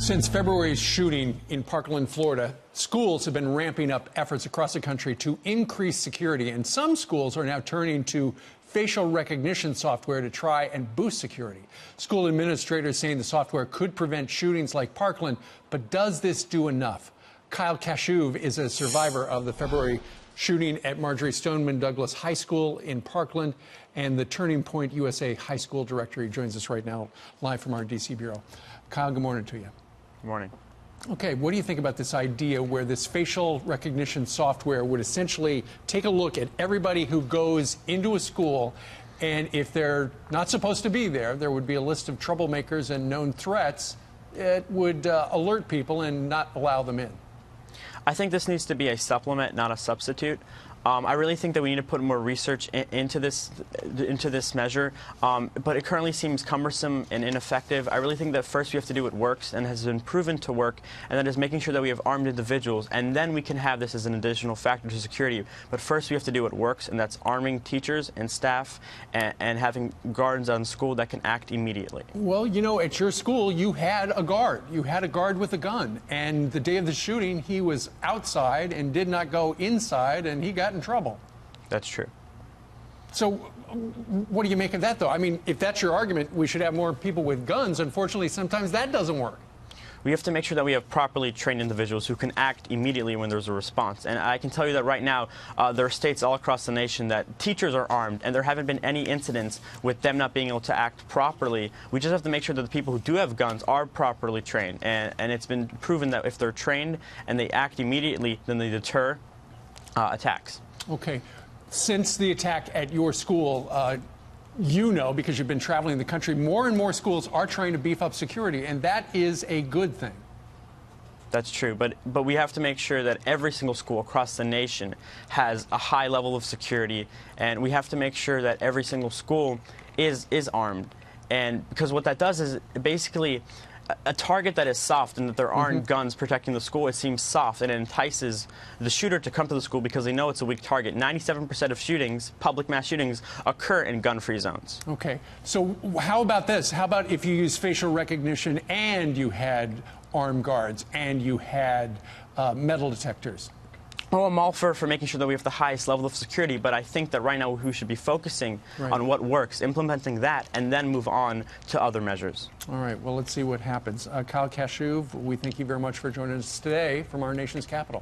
Since February's shooting in Parkland, Florida, schools have been ramping up efforts across the country to increase security, and some schools are now turning to facial recognition software to try and boost security. School administrators saying the software could prevent shootings like Parkland, but does this do enough? Kyle Kashuv is a survivor of the February shooting at Marjory Stoneman Douglas High School in Parkland and the Turning Point USA High School director. He joins us right now live from our D.C. bureau. Kyle, good morning to you. Good morning. Okay, what do you think about this idea where this facial recognition software would essentially take a look at everybody who goes into a school, and if they're not supposed to be there, there would be a list of troublemakers and known threats. It would alert people and not allow them in. I think this needs to be a supplement, not a substitute. I really think that we need to put more research into this measure, but it currently seems cumbersome and ineffective. I really think that first we have to do what works and has been proven to work, and that is making sure that we have armed individuals, and then we can have this as an additional factor to security. But first we have to do what works, and that's arming teachers and staff and having guards on school that can act immediately. Well, you know, at your school you had a guard. You had a guard with a gun, and the day of the shooting he was outside and did not go inside, and he got in trouble. That's true. So what do you make of that, though? I mean, if that's your argument, we should have more people with guns. Unfortunately, sometimes that doesn't work. We have to make sure that we have properly trained individuals who can act immediately when there's a response. And I can tell you that right now, there are states all across the nation that teachers are armed, and there haven't been any incidents with them not being able to act properly. We just have to make sure that the people who do have guns are properly trained. And it's been proven that if they're trained and they act immediately, then they deter attacks. Okay. Since the attack at your school, you know, because you've been traveling the country, more and more schools are trying to beef up security, and that is a good thing. That's true, but we have to make sure that every single school across the nation has a high level of security, and we have to make sure that every single school is armed. And because what that does is basically a target that is soft and that there aren't guns protecting the school, it seems soft, and it entices the shooter to come to the school because they know it's a weak target. 97% of shootings, public mass shootings, occur in gun-free zones. Okay. So how about this? How about if you use facial recognition and you had armed guards and you had metal detectors? Well, I'm all for making sure that we have the highest level of security, but I think that right now we should be focusing on what works, implementing that, and then move on to other measures. All right. Well, let's see what happens. Kyle Kashuv, we thank you very much for joining us today from our nation's capital.